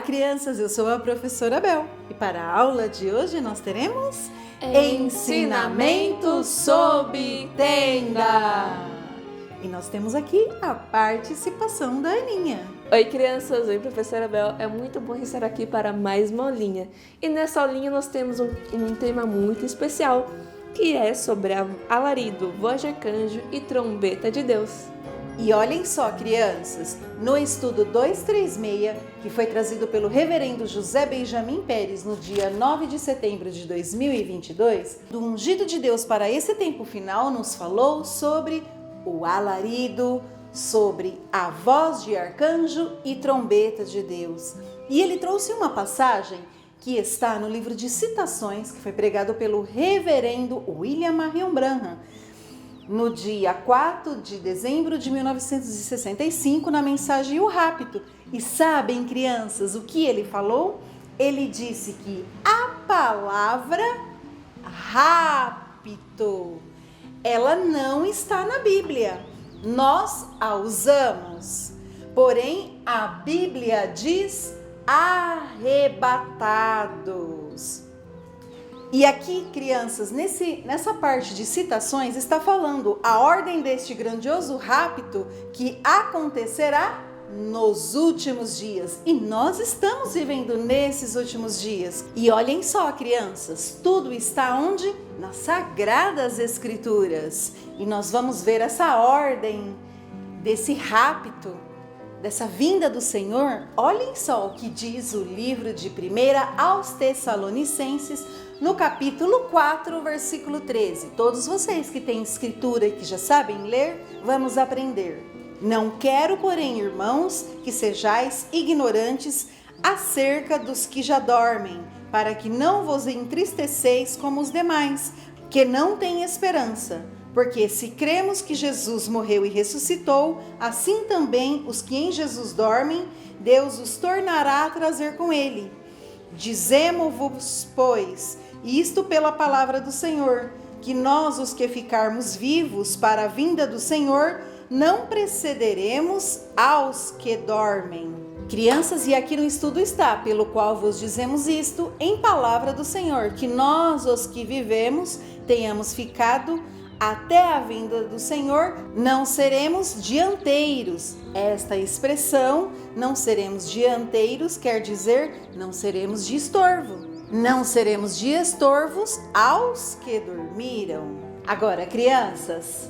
crianças, eu sou a professora Bel e para a aula de hoje nós teremos Ensinamento sob tenda. E nós temos aqui a participação da Aninha. Oi crianças, oi professora Bel, é muito bom estar aqui para mais uma aulinha. E nessa aulinha nós temos um tema muito especial, que é sobre alarido, voz de arcanjo e trombeta de Deus. E olhem só, crianças, no estudo 236, que foi trazido pelo reverendo José Benjamin Pérez no dia 9 de setembro de 2022, do ungido de Deus para esse tempo final, nos falou sobre o alarido, sobre a voz de arcanjo e trombeta de Deus. E ele trouxe uma passagem que está no livro de citações, que foi pregado pelo reverendo William Marion Branham, no dia 4 de dezembro de 1965, na mensagem O Rapto. E sabem, crianças, o que ele falou? Ele disse que a palavra rapto, ela não está na Bíblia. Nós a usamos, porém a Bíblia diz arrebatados. E aqui, crianças, nessa parte de citações, está falando a ordem deste grandioso rapto que acontecerá nos últimos dias. E nós estamos vivendo nesses últimos dias. E olhem só, crianças, tudo está onde? Nas Sagradas Escrituras. E nós vamos ver essa ordem desse rapto, dessa vinda do Senhor. Olhem só o que diz o livro de 1 aos Tessalonicenses, no capítulo 4, versículo 13. Todos vocês que têm escritura e que já sabem ler, vamos aprender. Não quero, porém, irmãos, que sejais ignorantes acerca dos que já dormem, para que não vos entristeceis como os demais, que não têm esperança. Porque se cremos que Jesus morreu e ressuscitou, assim também os que em Jesus dormem, Deus os tornará a trazer com ele. Dizemo-vos, pois, isto pela palavra do Senhor, que nós, os que ficarmos vivos para a vinda do Senhor, não precederemos aos que dormem. Crianças, e aqui no estudo está, pelo qual vos dizemos isto, em palavra do Senhor, que nós, os que vivemos, tenhamos ficado até a vinda do Senhor, não seremos dianteiros. Esta expressão, não seremos dianteiros, quer dizer, não seremos de estorvo. Não seremos de estorvos aos que dormiram. Agora, crianças,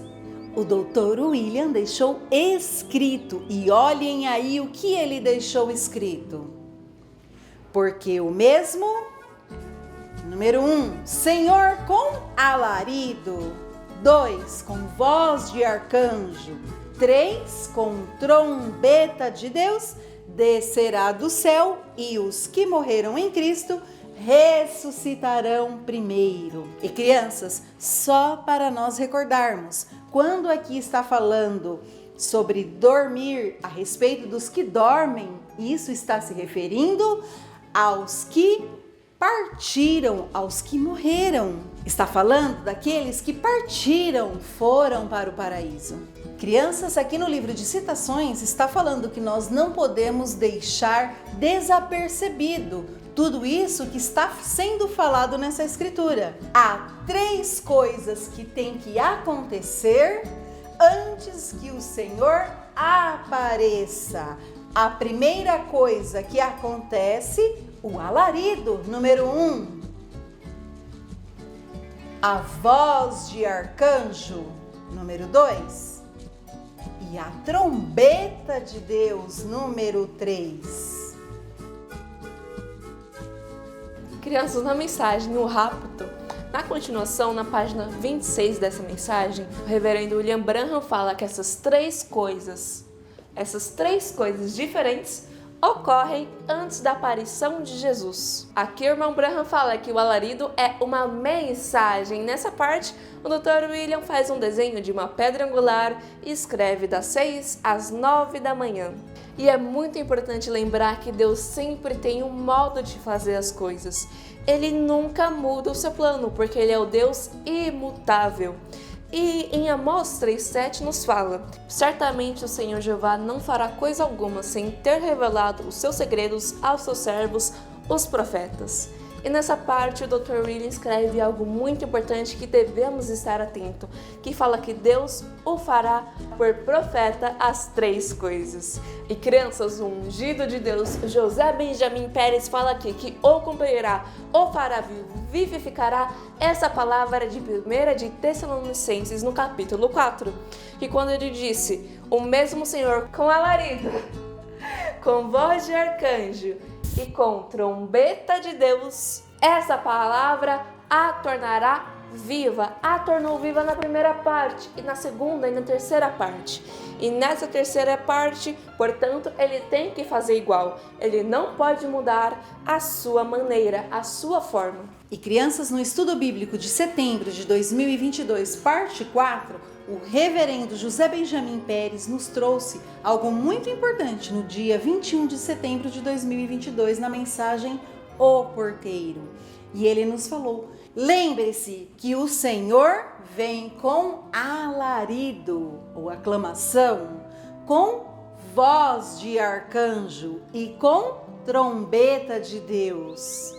o doutor William deixou escrito, e olhem aí o que ele deixou escrito. Porque o mesmo, número 1, Senhor com alarido, 2, com voz de arcanjo, 3, com trombeta de Deus, descerá do céu, e os que morreram em Cristo ressuscitarão primeiro. E crianças, só para nós recordarmos, quando aqui está falando sobre dormir, a respeito dos que dormem, isso está se referindo aos que partiram, aos que morreram. Está falando daqueles que partiram, foram para o paraíso. Crianças, aqui no livro de citações está falando que nós não podemos deixar desapercebido tudo isso que está sendo falado nessa escritura. Há 3 coisas que tem que acontecer antes que o Senhor apareça. A primeira coisa que acontece, o alarido, número 1. A voz de arcanjo, número 2. E a trombeta de Deus, número 3. Crianças, na mensagem O Rapto, na continuação, na página 26 dessa mensagem, o reverendo William Branham fala que essas três coisas diferentes ocorrem antes da aparição de Jesus. Aqui o irmão Branham fala que o alarido é uma mensagem. Nessa parte, o Dr. William faz um desenho de uma pedra angular e escreve das 6 às 9 da manhã. E é muito importante lembrar que Deus sempre tem um modo de fazer as coisas. Ele nunca muda o seu plano, porque Ele é o Deus imutável. E em Amós 3,7 nos fala: certamente o Senhor Jeová não fará coisa alguma sem ter revelado os seus segredos aos seus servos, os profetas. E nessa parte o Dr. William escreve algo muito importante que devemos estar atento, que fala que Deus o fará por profeta as 3 coisas. E crianças, o ungido de Deus, José Benjamin Pérez, fala aqui que o cumprirá, o fará, vivificará essa palavra de 1 de Tessalonicenses no capítulo 4. Que quando ele disse: o mesmo Senhor com alarido, com voz de arcanjo e com trombeta de Deus, essa palavra a tornará viva. A tornou viva na primeira parte, e na segunda e na terceira parte. E nessa terceira parte, portanto, ele tem que fazer igual. Ele não pode mudar a sua maneira, a sua forma. E crianças, no estudo bíblico de setembro de 2022, parte 4, o reverendo José Benjamin Pérez nos trouxe algo muito importante no dia 21 de setembro de 2022, na mensagem O Porteiro. E ele nos falou: lembre-se que o Senhor vem com alarido, ou aclamação, com voz de arcanjo e com trombeta de Deus.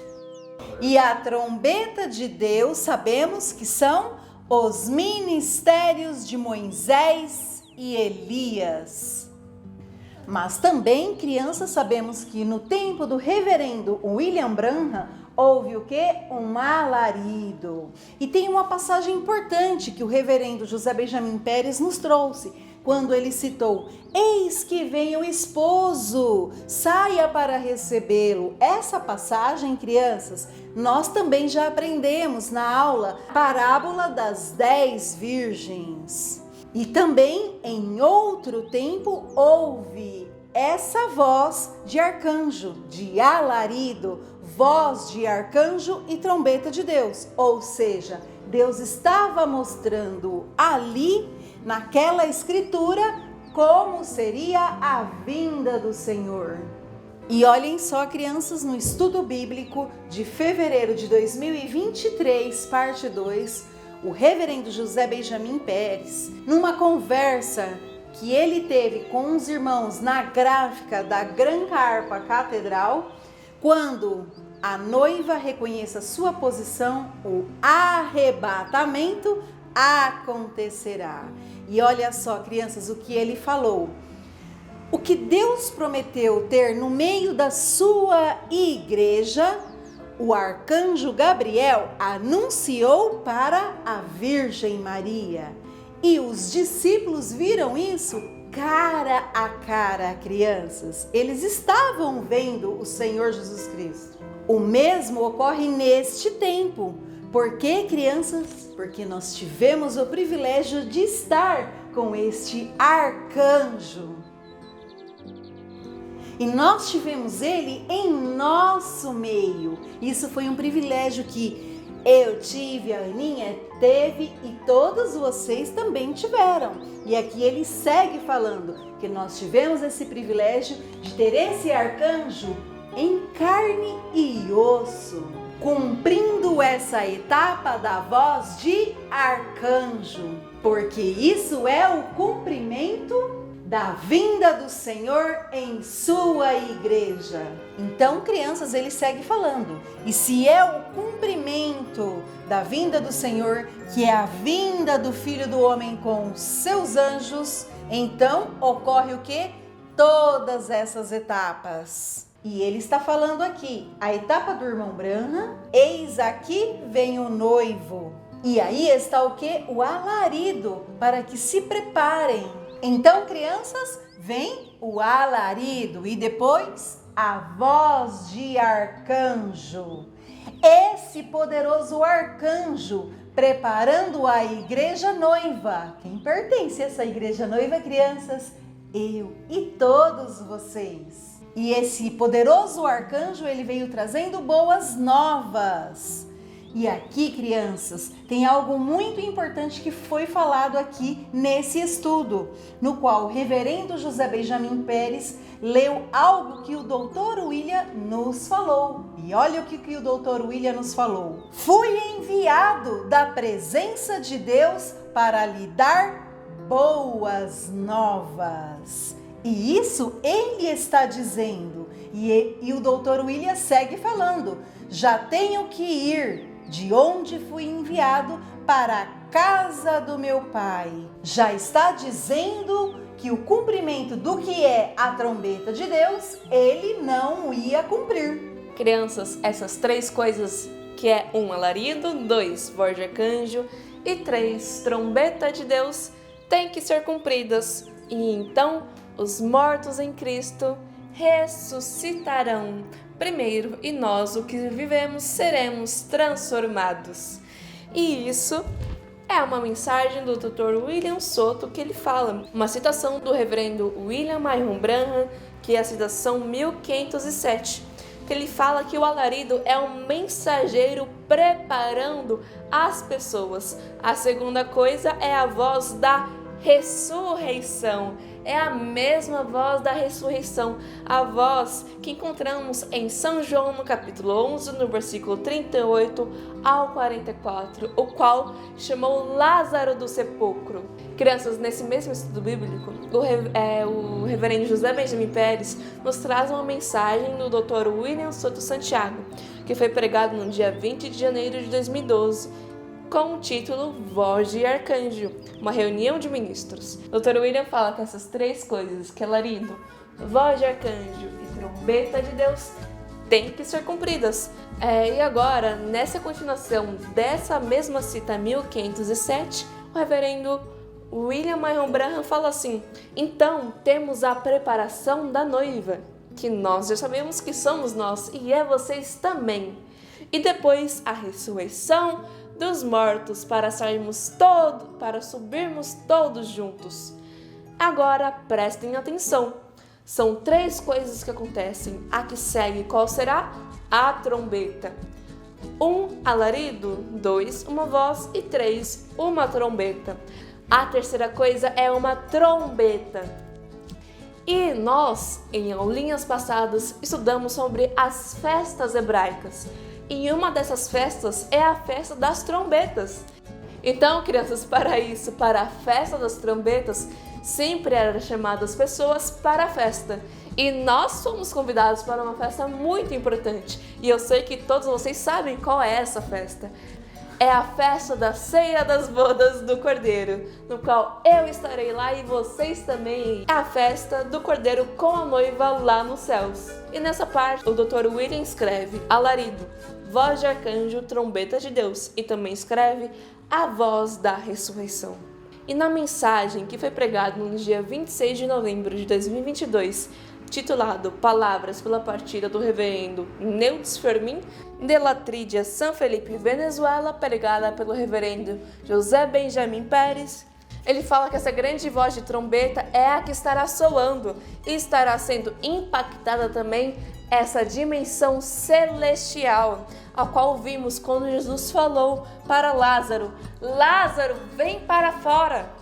E a trombeta de Deus sabemos que são os ministérios de Moisés e Elias. Mas também, crianças, sabemos que no tempo do reverendo William Branham houve o quê? Um alarido. E tem uma passagem importante que o reverendo José Benjamin Pérez nos trouxe, quando ele citou: eis que vem o esposo, saia para recebê-lo. Essa passagem, crianças, nós também já aprendemos na aula Parábola das 10 Virgens. E também em outro tempo houve essa voz de arcanjo, de alarido, voz de arcanjo e trombeta de Deus. Ou seja, Deus estava mostrando ali, naquela escritura, como seria a vinda do Senhor. E olhem só, crianças, no estudo bíblico de fevereiro de 2023, parte 2, o reverendo José Benjamin Pérez, numa conversa que ele teve com os irmãos na gráfica da Gran Carpa Catedral, quando a noiva reconheça sua posição, o arrebatamento acontecerá. E olha só, crianças, o que ele falou: o que Deus prometeu ter no meio da sua igreja, o arcanjo Gabriel anunciou para a Virgem Maria. E os discípulos viram isso cara a cara, crianças. Eles estavam vendo o Senhor Jesus Cristo. O mesmo ocorre neste tempo. Por quê, crianças? Porque nós tivemos o privilégio de estar com este arcanjo. E nós tivemos ele em nosso meio. Isso foi um privilégio que eu tive, a Aninha teve e todos vocês também tiveram. E aqui ele segue falando que nós tivemos esse privilégio de ter esse arcanjo em carne e osso, cumprindo essa etapa da voz de arcanjo, porque isso é o cumprimento da vinda do Senhor em sua igreja. Então, crianças, ele segue falando: e se é o cumprimento da vinda do Senhor, que é a vinda do Filho do Homem com seus anjos, então ocorre o quê? Todas essas etapas. E ele está falando aqui, a etapa do irmão Branham, eis aqui vem o noivo. E aí está o quê? O alarido, para que se preparem. Então, crianças, vem o alarido e depois a voz de arcanjo. Esse poderoso arcanjo preparando a igreja noiva. Quem pertence a essa igreja noiva, crianças? Eu e todos vocês. E esse poderoso arcanjo, ele veio trazendo boas novas. E aqui, crianças, tem algo muito importante que foi falado aqui nesse estudo, no qual o reverendo José Benjamin Pérez leu algo que o Dr. William nos falou. E olha o que o Dr. William nos falou. Fui enviado da presença de Deus para lhe dar boas novas. E isso ele está dizendo. E o Dr. William segue falando. Já tenho que ir de onde fui enviado para a casa do meu pai. Já está dizendo que o cumprimento do que é a trombeta de Deus, ele não ia cumprir. Crianças, essas 3 coisas, que é 1, alarido, 2, voz de arcanjo e 3, trombeta de Deus, têm que ser cumpridas. E então, os mortos em Cristo ressuscitarão primeiro e nós, o que vivemos, seremos transformados. E isso é uma mensagem do Dr. William Soto que ele fala, uma citação do reverendo William Marion Branham, que é a citação 1507, que ele fala que o alarido é um mensageiro preparando as pessoas. A segunda coisa é a voz da ressurreição. É a mesma voz da ressurreição, a voz que encontramos em São João no capítulo 11, no versículo 38 ao 44, o qual chamou Lázaro do sepulcro. Crianças, nesse mesmo estudo bíblico, o reverendo José Benjamin Pérez nos traz uma mensagem do Dr. William Soto Santiago, que foi pregado no dia 20 de janeiro de 2012, com o título Voz de Arcanjo, uma reunião de ministros. Dr. William fala que essas 3 coisas, que é alarido, voz de arcanjo e trombeta de Deus, têm que ser cumpridas. E agora, nessa continuação dessa mesma cita 1507, o reverendo William Marion Branham fala assim: então temos a preparação da noiva, que nós já sabemos que somos nós e é vocês também. E depois a ressurreição dos mortos para subirmos todos juntos. Agora prestem atenção. São 3 coisas que acontecem. A que segue, qual será? A trombeta. 1, alarido. 2, uma voz. E 3, uma trombeta. A terceira coisa é uma trombeta. E nós, em aulinhas passadas, estudamos sobre as festas hebraicas. E uma dessas festas é a festa das trombetas. Então, crianças, para a festa das trombetas, sempre eram chamadas pessoas para a festa. E nós fomos convidados para uma festa muito importante. E eu sei que todos vocês sabem qual é essa festa. É a festa da ceia das bodas do Cordeiro, no qual eu estarei lá e vocês também. É a festa do Cordeiro com a noiva lá nos céus. E nessa parte, o Dr. William escreve alarido, voz de arcanjo, trombeta de Deus, e também escreve a voz da ressurreição. E na mensagem que foi pregada no dia 26 de novembro de 2022, titulado Palavras pela partida do reverendo Neudes Fermin, de La Trídia San Felipe, Venezuela, pregada pelo reverendo José Benjamin Pérez, ele fala que essa grande voz de trombeta é a que estará soando e estará sendo impactada também essa dimensão celestial, a qual vimos quando Jesus falou para Lázaro: Lázaro, vem para fora.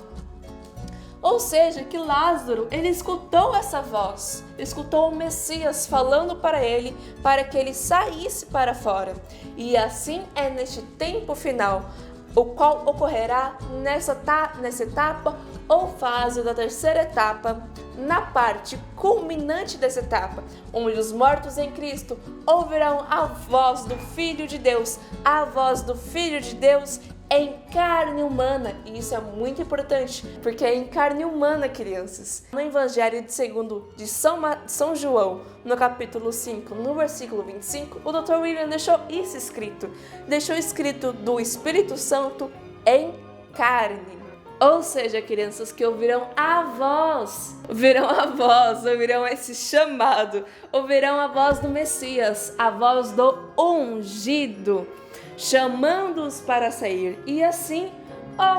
Ou seja, que Lázaro, ele escutou essa voz, escutou o Messias falando para ele, para que ele saísse para fora. E assim é neste tempo final, o qual ocorrerá nessa etapa ou fase da terceira etapa, na parte culminante dessa etapa, onde os mortos em Cristo ouvirão a voz do Filho de Deus, a voz do Filho de Deus em carne humana. E isso é muito importante, porque é em carne humana, crianças. No Evangelho de São João, no capítulo 5, no versículo 25, o Dr. William deixou isso escrito. Deixou escrito do Espírito Santo em carne. Ou seja, crianças que ouvirão a voz, ouvirão esse chamado, ouvirão a voz do Messias, a voz do ungido, chamando-os para sair, e assim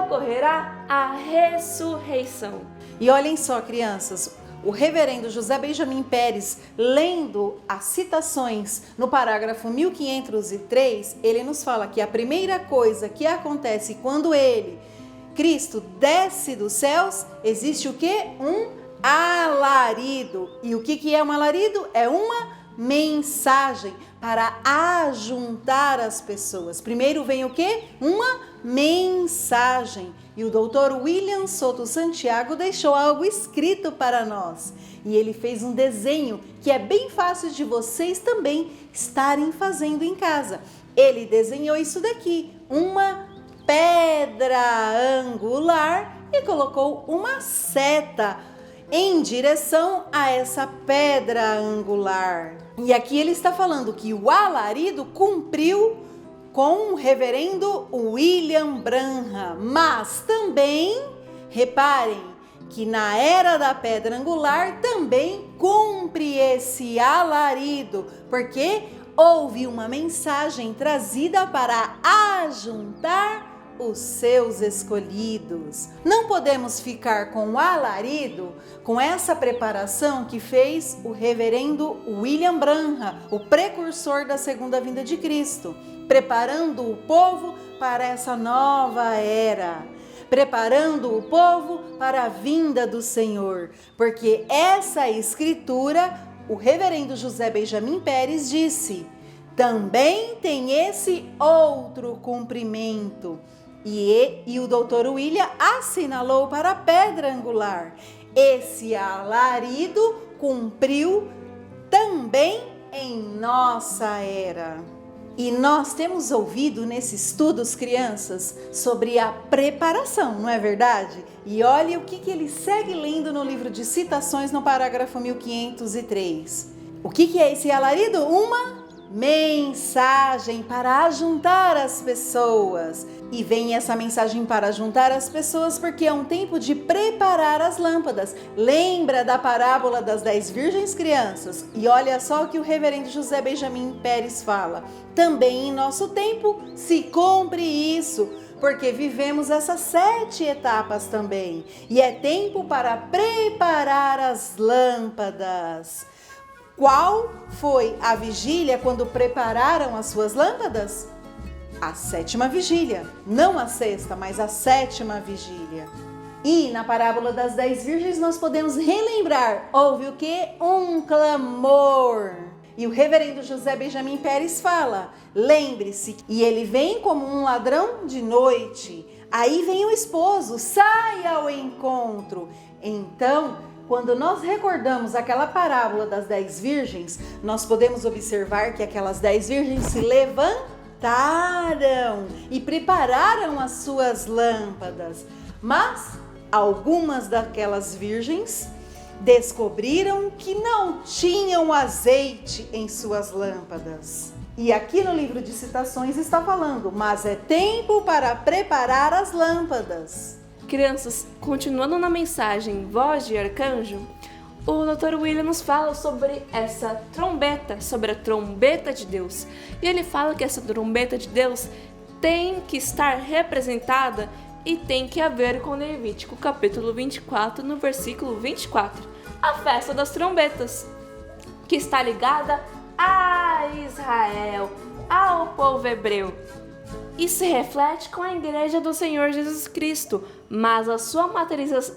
ocorrerá a ressurreição. E olhem só, crianças, o reverendo José Benjamin Pérez, lendo as citações no parágrafo 1503, ele nos fala que a primeira coisa que acontece quando Cristo, desce dos céus, existe o quê? Um alarido. E o que é um alarido? É uma mensagem para ajuntar as pessoas. Primeiro vem o quê? Uma mensagem. E o doutor William Souto Santiago deixou algo escrito para nós. E ele fez um desenho que é bem fácil de vocês também estarem fazendo em casa. Ele desenhou isso daqui, uma pedra angular, e colocou uma seta em direção a essa pedra angular. E aqui ele está falando que o alarido cumpriu com o reverendo William Branham, mas também, reparem, que na era da pedra angular também cumpre esse alarido, porque houve uma mensagem trazida para ajuntar os seus escolhidos. Não podemos ficar com o alarido, com essa preparação que fez o reverendo William Branham, o precursor da segunda vinda de Cristo, preparando o povo para essa nova era, preparando o povo para a vinda do Senhor, porque essa escritura, o reverendo José Benjamin Pérez disse, também tem esse outro cumprimento. E o doutor William assinalou para a pedra angular. Esse alarido cumpriu também em nossa era. E nós temos ouvido nesses estudos, crianças, sobre a preparação, não é verdade? E olha o que ele segue lendo no livro de citações, no parágrafo 1503. O que é esse alarido? Uma mensagem para ajuntar as pessoas. E vem essa mensagem para juntar as pessoas porque é um tempo de preparar as lâmpadas. Lembra da parábola das 10 virgens, crianças? E olha só o que o reverendo José Benjamin Pérez fala. Também em nosso tempo se cumpre isso, porque vivemos essas 7 etapas também. E é tempo para preparar as lâmpadas. Qual foi a vigília quando prepararam as suas lâmpadas? A 7ª vigília, não a 6ª, mas a 7ª vigília. E na parábola das 10 virgens nós podemos relembrar, houve o quê? Um clamor. E o reverendo José Benjamin Pérez fala, lembre-se, e ele vem como um ladrão de noite. Aí vem o esposo, sai ao encontro. Então, quando nós recordamos aquela parábola das 10 virgens, nós podemos observar que aquelas 10 virgens se levantaram e prepararam as suas lâmpadas. Mas algumas daquelas virgens descobriram que não tinham azeite em suas lâmpadas. E aqui no livro de citações está falando, mas é tempo para preparar as lâmpadas. Crianças, continuando na mensagem Voz de Arcanjo, o Dr. William nos fala sobre essa trombeta, sobre a trombeta de Deus. E ele fala que essa trombeta de Deus tem que estar representada e tem que haver com Levítico capítulo 24, no versículo 24, a festa das trombetas, que está ligada a Israel, ao povo hebreu. E se reflete com a igreja do Senhor Jesus Cristo, mas a sua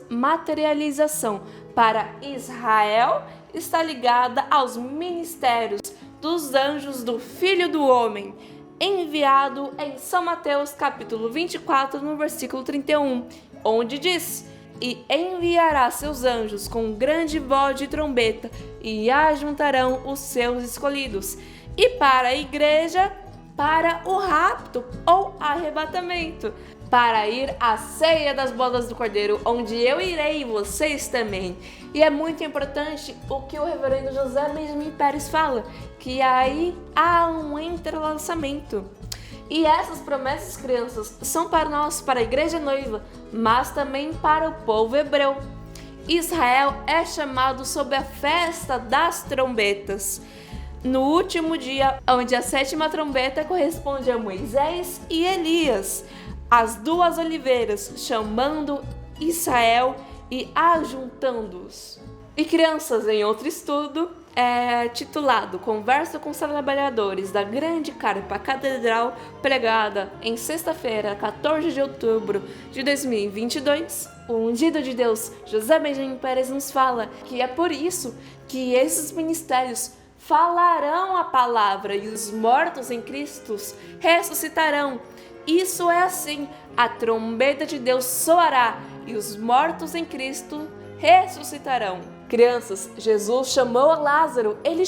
materialização para Israel está ligada aos ministérios dos anjos do Filho do Homem, enviado em São Mateus capítulo 24, no versículo 31, onde diz: e enviará seus anjos com grande voz de trombeta e ajuntarão os seus escolhidos. E para a igreja, para o rapto ou arrebatamento, para ir à ceia das bodas do Cordeiro, onde eu irei e vocês também. E é muito importante o que o reverendo José Benjamin Pérez fala, que aí há um entrelaçamento. E essas promessas, crianças, são para nós, para a igreja noiva, mas também para o povo hebreu. Israel é chamado sob a festa das trombetas, no último dia, onde a 7ª trombeta corresponde a Moisés e Elias, as 2 oliveiras, chamando Israel e ajuntando-os. E crianças, em outro estudo, titulado Conversa com os Trabalhadores da Grande Carpa Catedral, pregada em sexta-feira, 14 de outubro de 2022, o ungido de Deus, José Benjamin Pérez, nos fala que é por isso que esses ministérios falarão a palavra e os mortos em Cristo ressuscitarão. Isso é assim, a trombeta de Deus soará e os mortos em Cristo ressuscitarão. Crianças, Jesus chamou a Lázaro, ele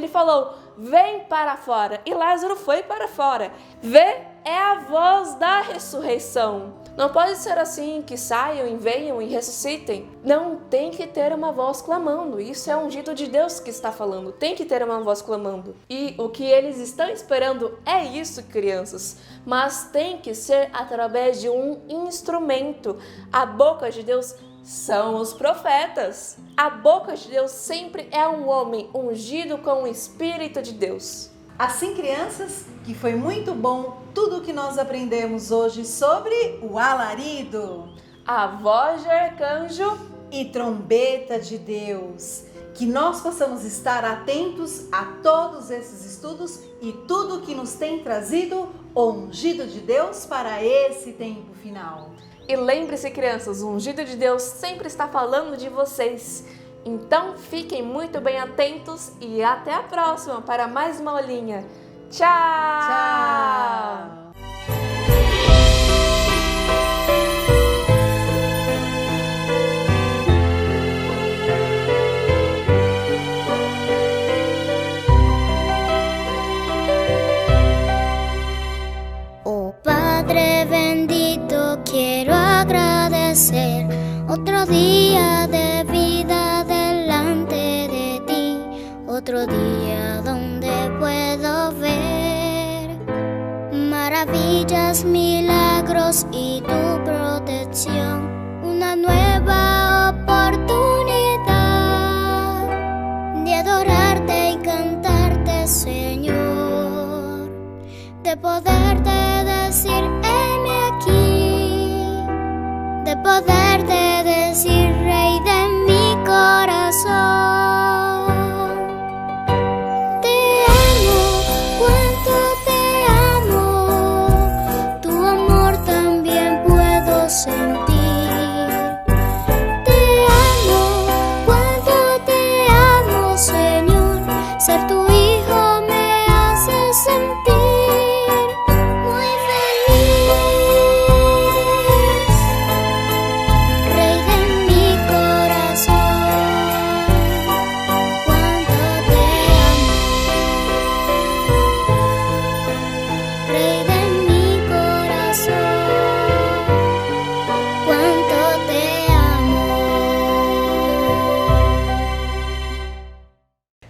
falou, vem para fora, e Lázaro foi para fora. Vê é a voz da ressurreição. Não pode ser assim, que saiam e venham e ressuscitem. Não, tem que ter uma voz clamando. Isso é o ungido de Deus que está falando. Tem que ter uma voz clamando. E o que eles estão esperando é isso, crianças. Mas tem que ser através de um instrumento. A boca de Deus são os profetas. A boca de Deus sempre é um homem ungido com o Espírito de Deus. Assim, crianças, que foi muito bom tudo o que nós aprendemos hoje sobre o alarido, a voz de arcanjo e trombeta de Deus. Que nós possamos estar atentos a todos esses estudos e tudo que nos tem trazido o ungido de Deus para esse tempo final. E lembre-se, crianças, o ungido de Deus sempre está falando de vocês. Então fiquem muito bem atentos e até a próxima para mais uma aulinha. Tchau! Tchau! Oh Padre bendito, quiero agradecer otro día de vida delante de ti, otro día donde puedo ver maravillas, milagros y tu protección, una nueva oportunidad de adorarte y cantarte, Señor, de poderte decir, heme aquí, de poderte decir, Rey de mi corazón. Te amo, cuánto te amo, tu amor también puedo sentir. Te amo, cuánto te amo, Señor, ser tu hijo me hace sentir muy feliz. Rey de mi corazón, cuánto te amo. Rey de mi corazón, cuánto te amo.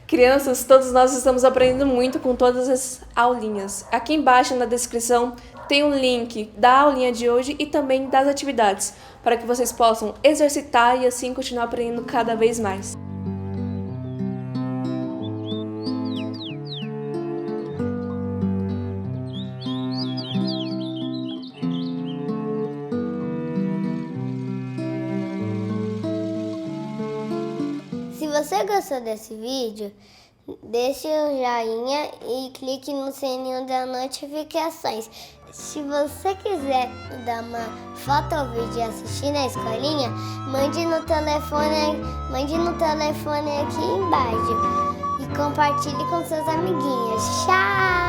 Crianças, todos nós estamos aprendendo muito com todas as aulinhas. Aqui embaixo na descrição tem um link da aulinha de hoje e também das atividades, para que vocês possam exercitar e assim continuar aprendendo cada vez mais. Se você gostou desse vídeo, deixe o joinha e clique no sininho das notificações. Se você quiser dar uma foto ou vídeo e assistir na escolinha, mande no telefone aqui embaixo e compartilhe com seus amiguinhos. Tchau!